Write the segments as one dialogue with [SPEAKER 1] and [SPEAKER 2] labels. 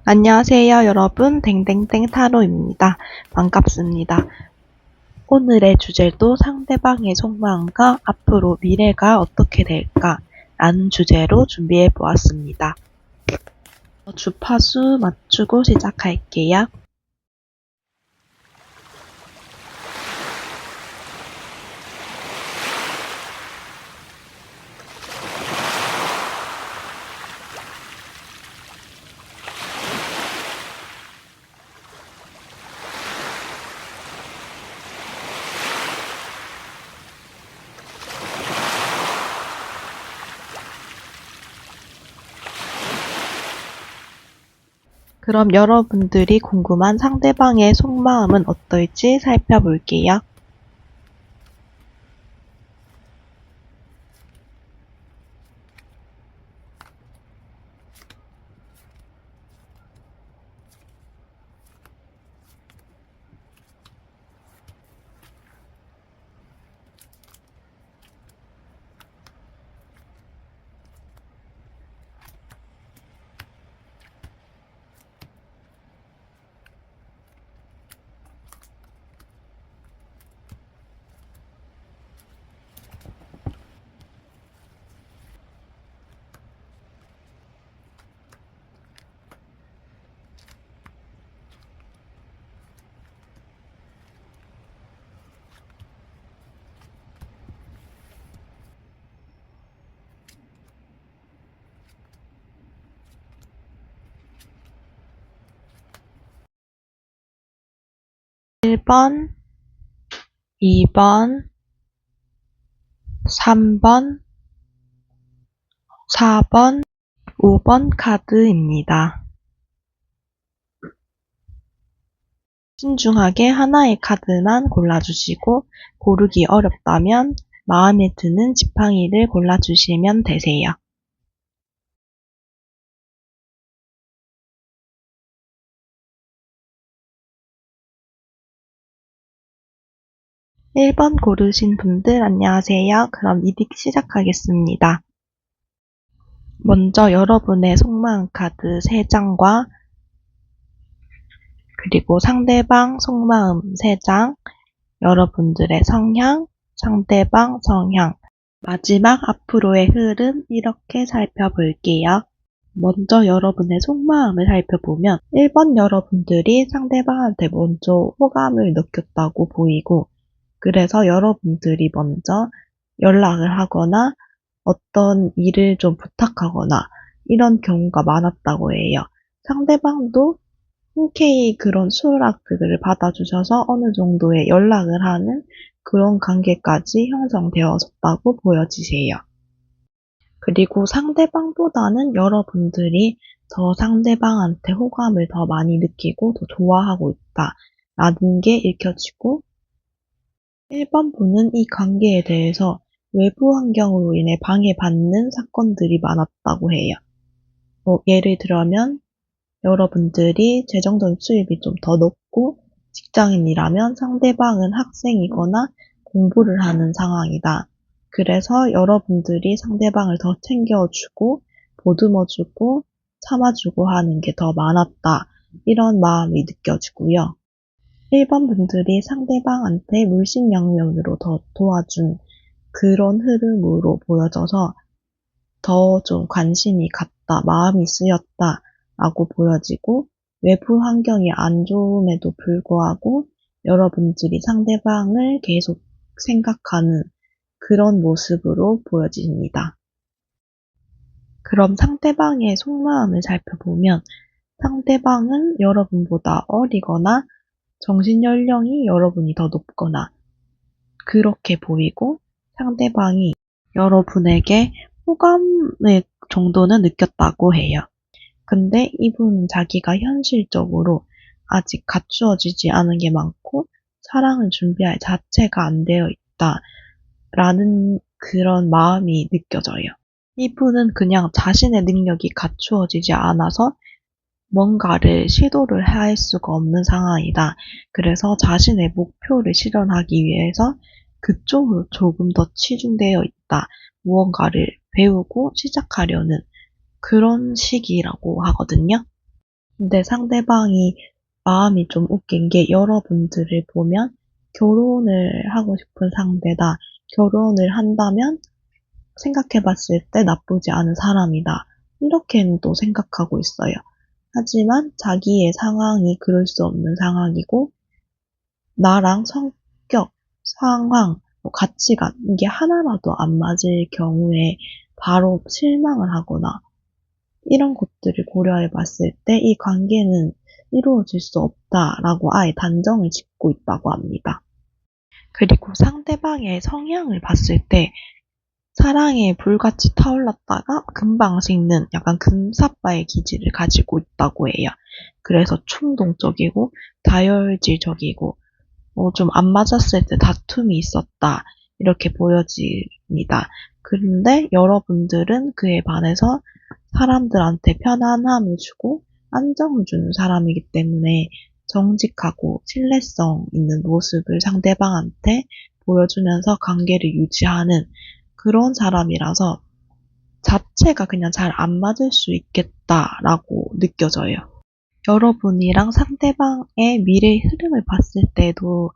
[SPEAKER 1] 안녕하세요, 여러분. 댕댕댕 타로입니다. 반갑습니다. 오늘의 주제도 상대방의 속마음과 앞으로 미래가 어떻게 될까? 라는 주제로 준비해 보았습니다. 주파수 맞추고 시작할게요. 그럼 여러분들이 궁금한 상대방의 속마음은 어떨지 살펴볼게요. (1번) (2번) (3번) (4번) (5번) 카드입니다. 신중하게 하나의 카드만 골라주시고 고르기 어렵다면 마음에 드는 지팡이를 골라주시면 되세요. (1번) 고르신 분들 안녕하세요. 그럼 리딩 시작하겠습니다. 먼저 여러분의 속마음 카드 3장과 그리고 상대방 속마음 3장, 여러분들의 성향, 상대방 성향, 마지막 앞으로의 흐름 이렇게 살펴볼게요. 먼저 여러분의 속마음을 살펴보면 1번 여러분들이 상대방한테 먼저 호감을 느꼈다고 보이고, 그래서 여러분들이 먼저 연락을 하거나 어떤 일을 좀 부탁하거나 이런 경우가 많았다고 해요. 상대방도 흔쾌히 그런 수락들을 받아주셔서 어느 정도의 연락을 하는 그런 관계까지 형성되어졌다고 보여지세요. 그리고 상대방보다는 여러분들이 더 상대방한테 호감을 더 많이 느끼고 더 좋아하고 있다라는 게 읽혀지고, 1번 분은 이 관계에 대해서 외부 환경으로 인해 방해받는 사건들이 많았다고 해요. 예를 들면 여러분들이 재정적인 수입이 좀 더 높고 직장인이라면 상대방은 학생이거나 공부를 하는 상황이다. 그래서 여러분들이 상대방을 더 챙겨주고 보듬어주고 참아주고 하는 게 더 많았다. 이런 마음이 느껴지고요. 1번 분들이 상대방한테 물심양면으로 더 도와준 그런 흐름으로 보여져서 더 좀 관심이 갔다, 마음이 쓰였다 라고 보여지고, 외부 환경이 안 좋음에도 불구하고 여러분들이 상대방을 계속 생각하는 그런 모습으로 보여집니다. 그럼 상대방의 속마음을 살펴보면 상대방은 여러분보다 어리거나 정신연령이 여러분이 더 높거나 그렇게 보이고, 상대방이 여러분에게 호감의 정도는 느꼈다고 해요. 근데 이분은 자기가 현실적으로 아직 갖추어지지 않은 게 많고 사랑을 준비할 자체가 안 되어 있다라는 그런 마음이 느껴져요. 이분은 그냥 자신의 능력이 갖추어지지 않아서 뭔가를 시도를 할 수가 없는 상황이다. 그래서 자신의 목표를 실현하기 위해서 그쪽으로 조금 더 치중되어 있다. 무언가를 배우고 시작하려는 그런 시기라고 하거든요. 근데 상대방이 마음이 좀 웃긴 게 여러분들을 보면 결혼을 하고 싶은 상대다. 결혼을 한다면 생각해 봤을 때 나쁘지 않은 사람이다. 이렇게는 또 생각하고 있어요. 하지만 자기의 상황이 그럴 수 없는 상황이고, 나랑 성격, 상황, 가치관, 이게 하나라도 안 맞을 경우에 바로 실망을 하거나, 이런 것들을 고려해 봤을 때 이 관계는 이루어질 수 없다라고 아예 단정을 짓고 있다고 합니다. 그리고 상대방의 성향을 봤을 때 사랑에 불같이 타올랐다가 금방 식는 약간 금사빠의 기질을 가지고 있다고 해요. 그래서 충동적이고 다혈질적이고 좀 안 맞았을 때 다툼이 있었다 이렇게 보여집니다. 그런데 여러분들은 그에 반해서 사람들한테 편안함을 주고 안정을 주는 사람이기 때문에 정직하고 신뢰성 있는 모습을 상대방한테 보여주면서 관계를 유지하는 그런 사람이라서 자체가 그냥 잘 안 맞을 수 있겠다라고 느껴져요. 여러분이랑 상대방의 미래의 흐름을 봤을 때도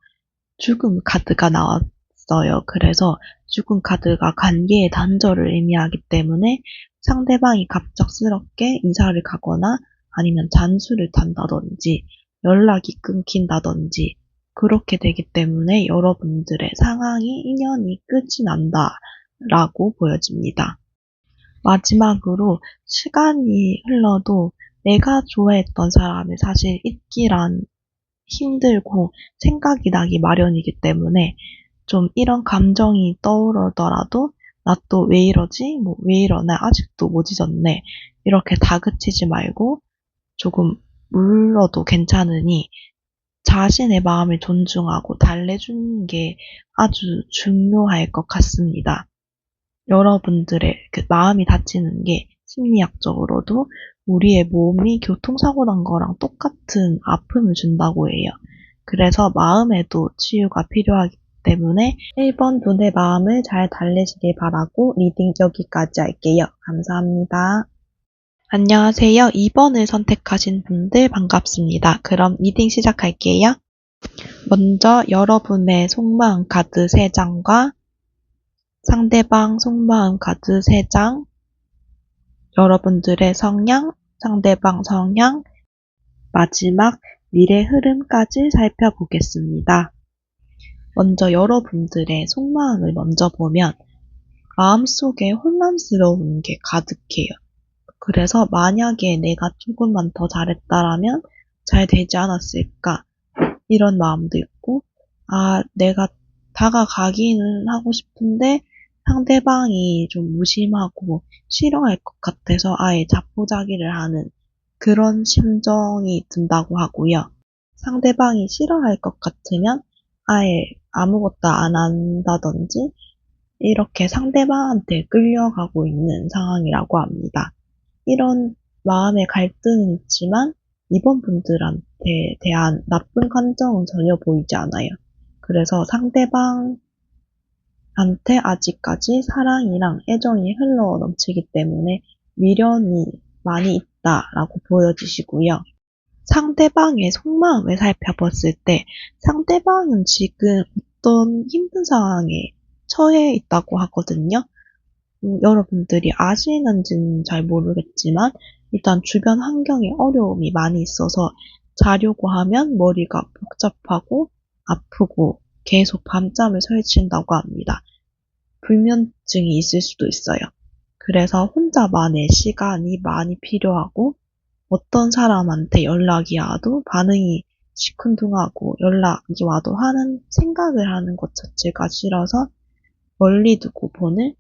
[SPEAKER 1] 죽음 카드가 나왔어요. 그래서 죽음 카드가 관계의 단절을 의미하기 때문에 상대방이 갑작스럽게 이사를 가거나 아니면 잔수를 탄다든지 연락이 끊긴다든지 그렇게 되기 때문에 여러분들의 상황이 인연이 끝이 난다라고 보여집니다. 마지막으로 시간이 흘러도 내가 좋아했던 사람이 사실 잊기란 힘들고 생각이 나기 마련이기 때문에 좀 이런 감정이 떠오르더라도 나 또 왜 이러지? 왜 이러나? 아직도 못 잊었네. 이렇게 다그치지 말고 조금 물러도 괜찮으니 자신의 마음을 존중하고 달래주는 게 아주 중요할 것 같습니다. 여러분들의 그 마음이 다치는 게 심리학적으로도 우리의 몸이 교통사고 난 거랑 똑같은 아픔을 준다고 해요. 그래서 마음에도 치유가 필요하기 때문에 1번 분의 마음을 잘 달래시길 바라고 리딩 여기까지 할게요. 감사합니다. 안녕하세요. 2번을 선택하신 분들 반갑습니다. 그럼 리딩 시작할게요. 먼저 여러분의 속마음 카드 3장과 상대방 속마음 카드 3장, 여러분들의 성향, 상대방 성향, 마지막 미래 흐름까지 살펴보겠습니다. 먼저 여러분들의 속마음을 먼저 보면 마음속에 혼란스러운 게 가득해요. 그래서 만약에 내가 조금만 더 잘했다라면 잘 되지 않았을까 이런 마음도 있고 내가 다가가기는 하고 싶은데 상대방이 좀 무심하고 싫어할 것 같아서 아예 자포자기를 하는 그런 심정이 든다고 하고요. 상대방이 싫어할 것 같으면 아예 아무것도 안 한다든지 이렇게 상대방한테 끌려가고 있는 상황이라고 합니다. 이런 마음의 갈등은 있지만 이번 분들한테 대한 나쁜 감정은 전혀 보이지 않아요. 그래서 상대방한테 아직까지 사랑이랑 애정이 흘러 넘치기 때문에 미련이 많이 있다라고 보여지시고요. 상대방의 속마음을 살펴봤을 때 상대방은 지금 어떤 힘든 상황에 처해 있다고 하거든요. 여러분들이 아시는지는 잘 모르겠지만 일단 주변 환경에 어려움이 많이 있어서 자려고 하면 머리가 복잡하고 아프고 계속 밤잠을 설친다고 합니다. 불면증이 있을 수도 있어요. 그래서 혼자만의 시간이 많이 필요하고 어떤 사람한테 연락이 와도 반응이 시큰둥하고 연락이 와도 하는 생각을 하는 것 자체가 싫어서 멀리 두고 보는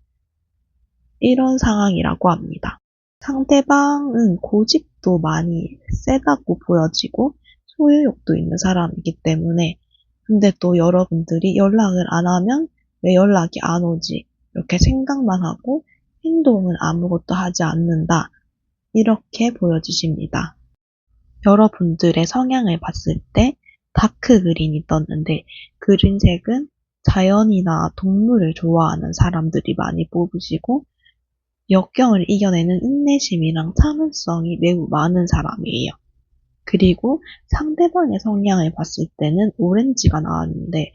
[SPEAKER 1] 이런 상황이라고 합니다. 상대방은 고집도 많이 세다고 보여지고 소유욕도 있는 사람이기 때문에 근데 또 여러분들이 연락을 안 하면 왜 연락이 안 오지? 이렇게 생각만 하고 행동은 아무것도 하지 않는다. 이렇게 보여지십니다. 여러분들의 성향을 봤을 때 다크 그린이 떴는데 그린색은 자연이나 동물을 좋아하는 사람들이 많이 뽑으시고 역경을 이겨내는 인내심이랑 참을성이 매우 많은 사람이에요. 그리고 상대방의 성향을 봤을 때는 오렌지가 나왔는데,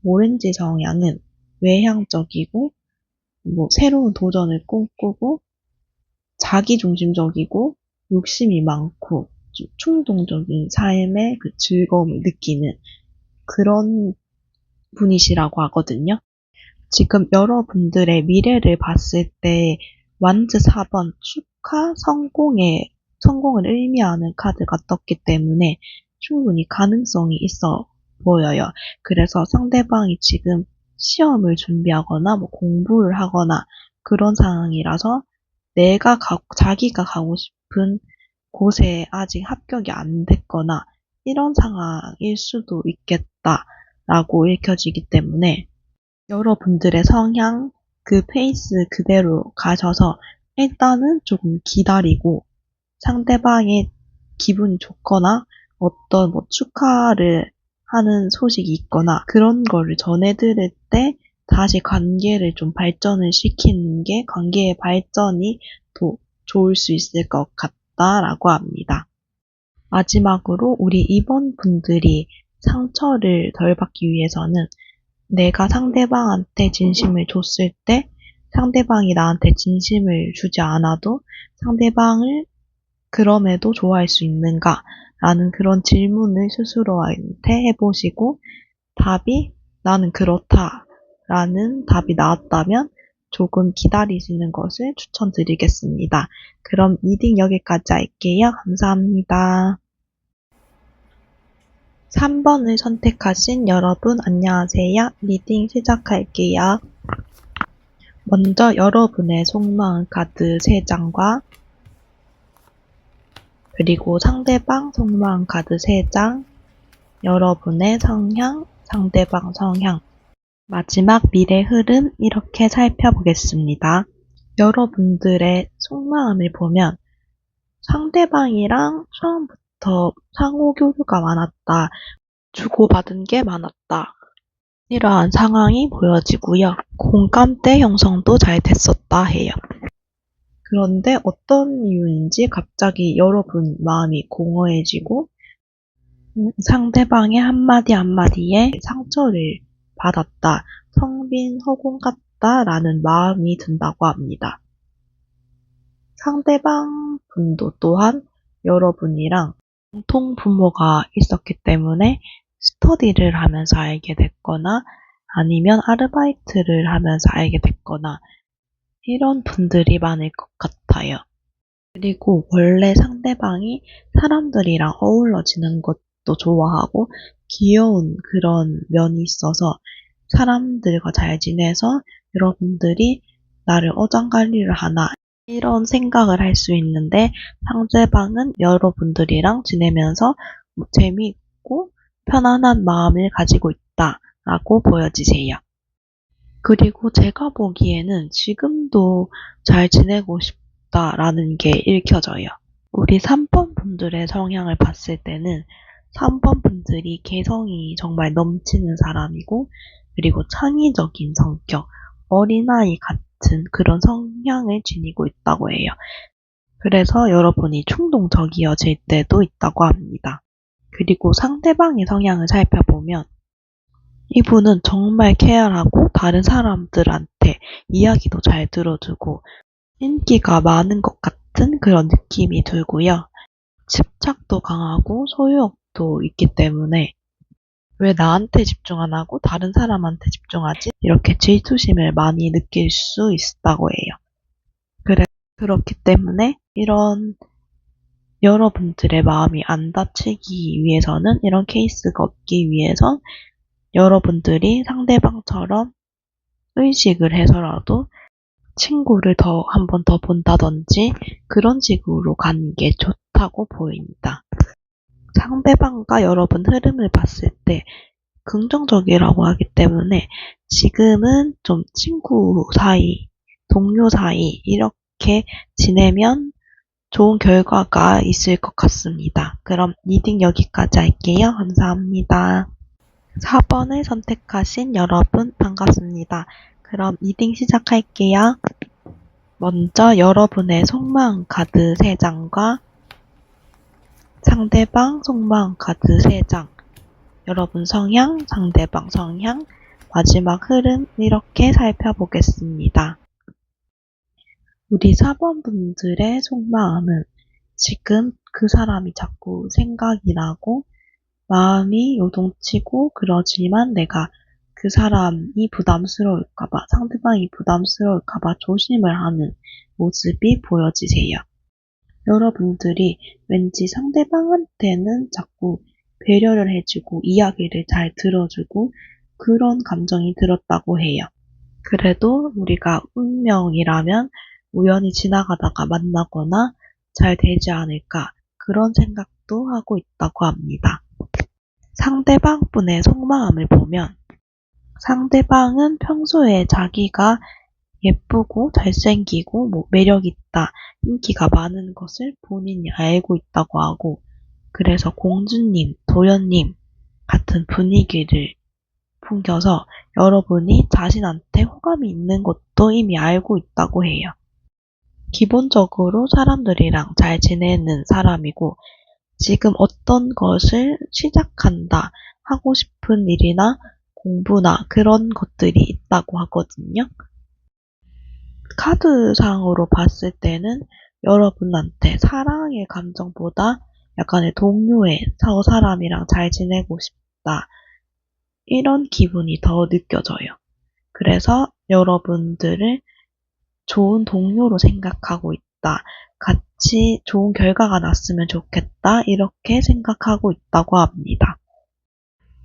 [SPEAKER 1] 오렌지 성향은 외향적이고, 새로운 도전을 꿈꾸고, 자기중심적이고, 욕심이 많고, 좀 충동적인 삶의 그 즐거움을 느끼는 그런 분이시라고 하거든요. 지금 여러분들의 미래를 봤을 때 완즈 4번 축하 성공을 의미하는 카드가 떴기 때문에 충분히 가능성이 있어 보여요. 그래서 상대방이 지금 시험을 준비하거나 공부를 하거나 그런 상황이라서 자기가 가고 싶은 곳에 아직 합격이 안 됐거나 이런 상황일 수도 있겠다라고 읽혀지기 때문에 여러분들의 성향, 그 페이스 그대로 가셔서 일단은 조금 기다리고 상대방의 기분이 좋거나 어떤 축하를 하는 소식이 있거나 그런 거를 전해드릴 때 다시 관계를 좀 발전을 시키는 게 관계의 발전이 더 좋을 수 있을 것 같다라고 합니다. 마지막으로 우리 2번 분들이 상처를 덜 받기 위해서는 내가 상대방한테 진심을 줬을 때 상대방이 나한테 진심을 주지 않아도 상대방을 그럼에도 좋아할 수 있는가? 라는 그런 질문을 스스로한테 해보시고 답이 나는 그렇다 라는 답이 나왔다면 조금 기다리시는 것을 추천드리겠습니다. 그럼 리딩 여기까지 할게요. 감사합니다. 3번을 선택하신 여러분 안녕하세요. 리딩 시작할게요. 먼저 여러분의 속마음 카드 3장과 그리고 상대방 속마음 카드 3장, 여러분의 성향, 상대방 성향, 마지막 미래 흐름 이렇게 살펴보겠습니다. 여러분들의 속마음을 보면 상대방이랑 처음부터 상호교류가 많았다. 주고받은 게 많았다. 이러한 상황이 보여지고요. 공감대 형성도 잘 됐었다 해요. 그런데 어떤 이유인지 갑자기 여러분 마음이 공허해지고 상대방의 한마디 한마디에 상처를 받았다. 텅빈 허공 같다라는 마음이 든다고 합니다. 상대방 분도 또한 여러분이랑 공통 부모가 있었기 때문에 스터디를 하면서 알게 됐거나 아니면 아르바이트를 하면서 알게 됐거나 이런 분들이 많을 것 같아요. 그리고 원래 상대방이 사람들이랑 어우러지는 것도 좋아하고 귀여운 그런 면이 있어서 사람들과 잘 지내서 여러분들이 나를 어장관리를 하나 이런 생각을 할 수 있는데 상대방은 여러분들이랑 지내면서 재미있고 편안한 마음을 가지고 있다라고 보여지세요. 그리고 제가 보기에는 지금도 잘 지내고 싶다라는 게 읽혀져요. 우리 3번 분들의 성향을 봤을 때는 3번 분들이 개성이 정말 넘치는 사람이고 그리고 창의적인 성격, 어린아이 같은 그런 성향을 지니고 있다고 해요. 그래서 여러분이 충동적이어질 때도 있다고 합니다. 그리고 상대방의 성향을 살펴보면 이분은 정말 케어하고 다른 사람들한테 이야기도 잘 들어주고 인기가 많은 것 같은 그런 느낌이 들고요. 집착도 강하고 소유욕도 있기 때문에 왜 나한테 집중 안 하고 다른 사람한테 집중하지? 이렇게 질투심을 많이 느낄 수 있다고 해요. 그렇기 때문에 이런 여러분들의 마음이 안 다치기 위해서는 이런 케이스가 없기 위해선 여러분들이 상대방처럼 의식을 해서라도 친구를 한 번 더 본다든지 그런 식으로 가는 게 좋다고 보입니다. 상대방과 여러분 흐름을 봤을 때 긍정적이라고 하기 때문에 지금은 좀 친구 사이, 동료 사이 이렇게 지내면 좋은 결과가 있을 것 같습니다. 그럼 리딩 여기까지 할게요. 감사합니다. 4번을 선택하신 여러분 반갑습니다. 그럼 리딩 시작할게요. 먼저 여러분의 속마음 카드 3장과 상대방 속마음 카드 3장. 여러분 성향, 상대방 성향, 마지막 흐름 이렇게 살펴보겠습니다. 우리 4번분들의 속마음은 지금 그 사람이 자꾸 생각이 나고 마음이 요동치고 그러지만 내가 그 사람이 부담스러울까봐, 상대방이 부담스러울까봐 조심을 하는 모습이 보여지세요. 여러분들이 왠지 상대방한테는 자꾸 배려를 해주고 이야기를 잘 들어주고 그런 감정이 들었다고 해요. 그래도 우리가 운명이라면 우연히 지나가다가 만나거나 잘 되지 않을까 그런 생각도 하고 있다고 합니다. 상대방 분의 속마음을 보면 상대방은 평소에 자기가 예쁘고 잘생기고 매력있다, 인기가 많은 것을 본인이 알고 있다고 하고 그래서 공주님, 도련님 같은 분위기를 풍겨서 여러분이 자신한테 호감이 있는 것도 이미 알고 있다고 해요. 기본적으로 사람들이랑 잘 지내는 사람이고 지금 어떤 것을 시작한다, 하고 싶은 일이나 공부나 그런 것들이 있다고 하거든요. 카드상으로 봤을 때는 여러분한테 사랑의 감정보다 약간의 동료의 사람이랑 잘 지내고 싶다, 이런 기분이 더 느껴져요. 그래서 여러분들을 좋은 동료로 생각하고 있다, 같이 좋은 결과가 났으면 좋겠다, 이렇게 생각하고 있다고 합니다.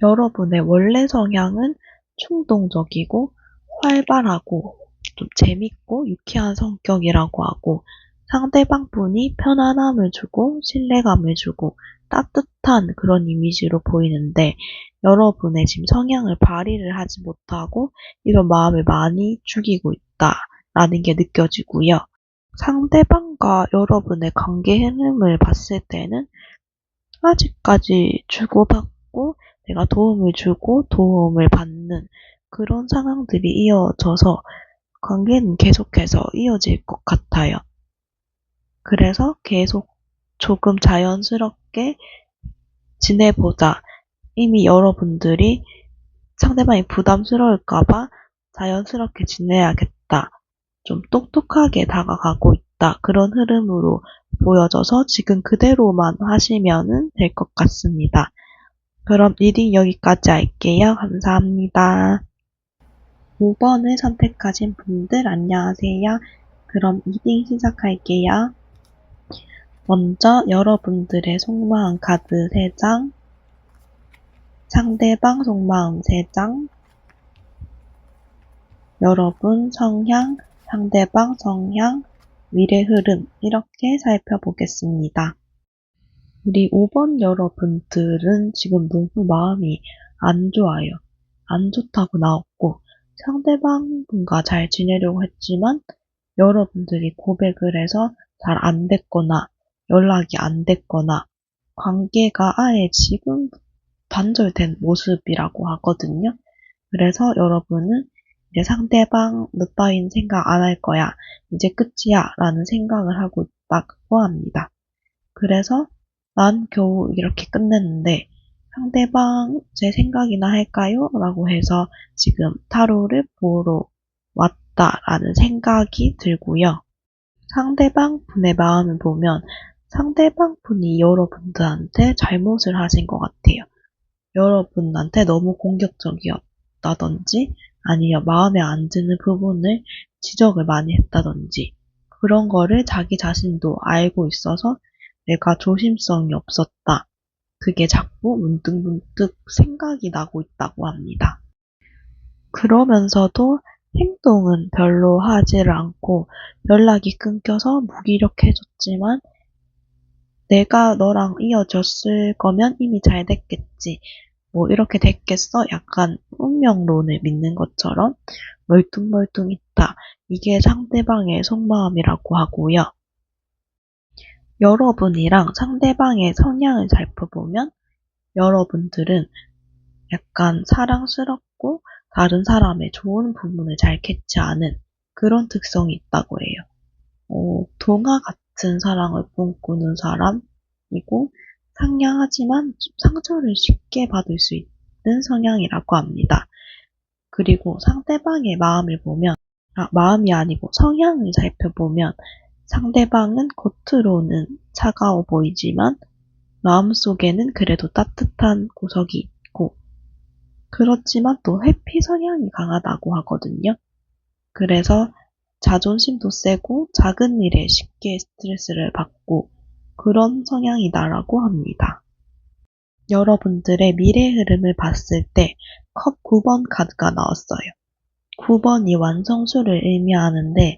[SPEAKER 1] 여러분의 원래 성향은 충동적이고 활발하고 좀 재밌고 유쾌한 성격이라고 하고 상대방 분이 편안함을 주고 신뢰감을 주고 따뜻한 그런 이미지로 보이는데 여러분의 지금 성향을 발휘를 하지 못하고 이런 마음을 많이 죽이고 있다라는 게 느껴지고요. 상대방과 여러분의 관계 흐름을 봤을 때는 아직까지 주고받고 내가 도움을 주고 도움을 받는 그런 상황들이 이어져서 관계는 계속해서 이어질 것 같아요. 그래서 계속 조금 자연스럽게 지내보자. 이미 여러분들이 상대방이 부담스러울까봐 자연스럽게 지내야겠다. 좀 똑똑하게 다가가고 있다. 그런 흐름으로 보여져서 지금 그대로만 하시면 될 것 같습니다. 그럼 리딩 여기까지 할게요. 감사합니다. 5번을 선택하신 분들 안녕하세요. 그럼 리딩 시작할게요. 먼저 여러분들의 속마음 카드 3장, 상대방 속마음 3장, 여러분 성향, 상대방 성향, 미래 흐름 이렇게 살펴보겠습니다. 우리 5번 여러분들은 지금 너무 마음이 안 좋아요. 안 좋다고 나왔고 상대방분과 잘 지내려고 했지만 여러분들이 고백을 해서 잘 안 됐거나 연락이 안 됐거나 관계가 아예 지금 단절된 모습이라고 하거든요. 그래서 여러분은 이제 상대방 너 따윈 생각 안 할 거야. 이제 끝이야. 라는 생각을 하고 있다고 합니다. 그래서 난 겨우 이렇게 끝냈는데 상대방 제 생각이나 할까요? 라고 해서 지금 타로를 보러 왔다라는 생각이 들고요. 상대방 분의 마음을 보면 상대방 분이 여러분들한테 잘못을 하신 것 같아요. 여러분한테 너무 공격적이었다든지 아니면 마음에 안 드는 부분을 지적을 많이 했다든지 그런 거를 자기 자신도 알고 있어서 내가 조심성이 없었다. 그게 자꾸 문득문득 생각이 나고 있다고 합니다. 그러면서도 행동은 별로 하질 않고 연락이 끊겨서 무기력해졌지만 내가 너랑 이어졌을 거면 이미 잘 됐겠지. 뭐 이렇게 됐겠어? 약간 운명론을 믿는 것처럼 멀뚱멀뚱 있다. 이게 상대방의 속마음이라고 하고요. 여러분이랑 상대방의 성향을 살펴보면 여러분들은 약간 사랑스럽고 다른 사람의 좋은 부분을 잘 캐치하는 그런 특성이 있다고 해요. 동화 같은 사랑을 꿈꾸는 사람이고 상냥하지만 좀 상처를 쉽게 받을 수 있는 성향이라고 합니다. 그리고 상대방의 마음을 보면, 마음이 아니고 성향을 살펴보면 상대방은 겉으로는 차가워 보이지만 마음속에는 그래도 따뜻한 구석이 있고, 그렇지만 또 회피 성향이 강하다고 하거든요. 그래서 자존심도 세고 작은 일에 쉽게 스트레스를 받고 그런 성향이다라고 합니다. 여러분들의 미래 흐름을 봤을 때 컵 9번 카드가 나왔어요. 9번이 완성수를 의미하는데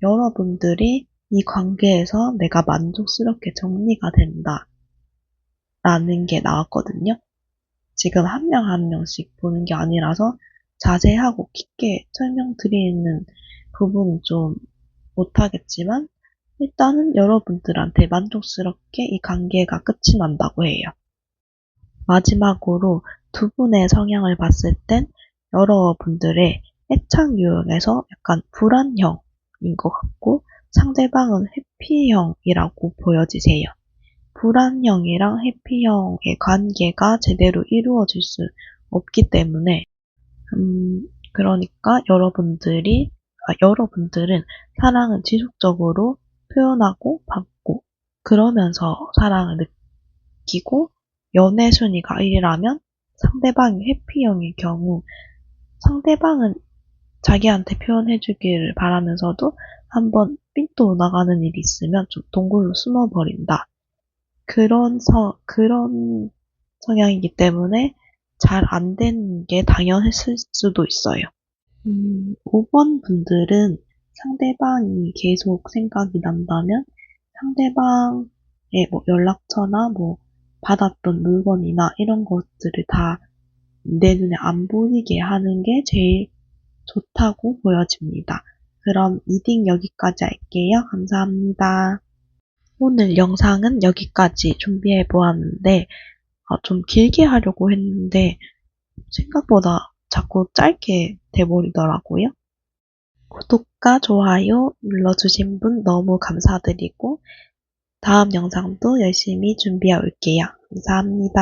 [SPEAKER 1] 여러분들이 이 관계에서 내가 만족스럽게 정리가 된다 라는 게 나왔거든요. 지금 한 명 한 명씩 보는 게 아니라서 자세하고 깊게 설명드리는 부분은 좀 못하겠지만 일단은 여러분들한테 만족스럽게 이 관계가 끝이 난다고 해요. 마지막으로 두 분의 성향을 봤을 땐 여러분들의 애착 유형에서 약간 불안형인 것 같고 상대방은 회피형이라고 보여지세요. 불안형이랑 회피형의 관계가 제대로 이루어질 수 없기 때문에 그러니까 여러분들은 사랑을 지속적으로 표현하고 받고 그러면서 사랑을 느끼고 연애 순위가 1이라면 상대방이 회피형일 경우 상대방은 자기한테 표현해주기를 바라면서도 한번 삔또 나가는 일이 있으면 좀 동굴로 숨어버린다. 그런 성향이기 때문에 잘 안 되는 게 당연했을 수도 있어요. 5번 분들은 상대방이 계속 생각이 난다면 상대방의 뭐 연락처나 뭐 받았던 물건이나 이런 것들을 다 내 눈에 안 보이게 하는 게 제일 좋다고 보여집니다. 그럼 리딩 여기까지 할게요. 감사합니다. 오늘 영상은 여기까지 준비해 보았는데 좀 길게 하려고 했는데 생각보다 자꾸 짧게 돼버리더라고요. 구독과 좋아요 눌러주신 분 너무 감사드리고 다음 영상도 열심히 준비해 올게요. 감사합니다.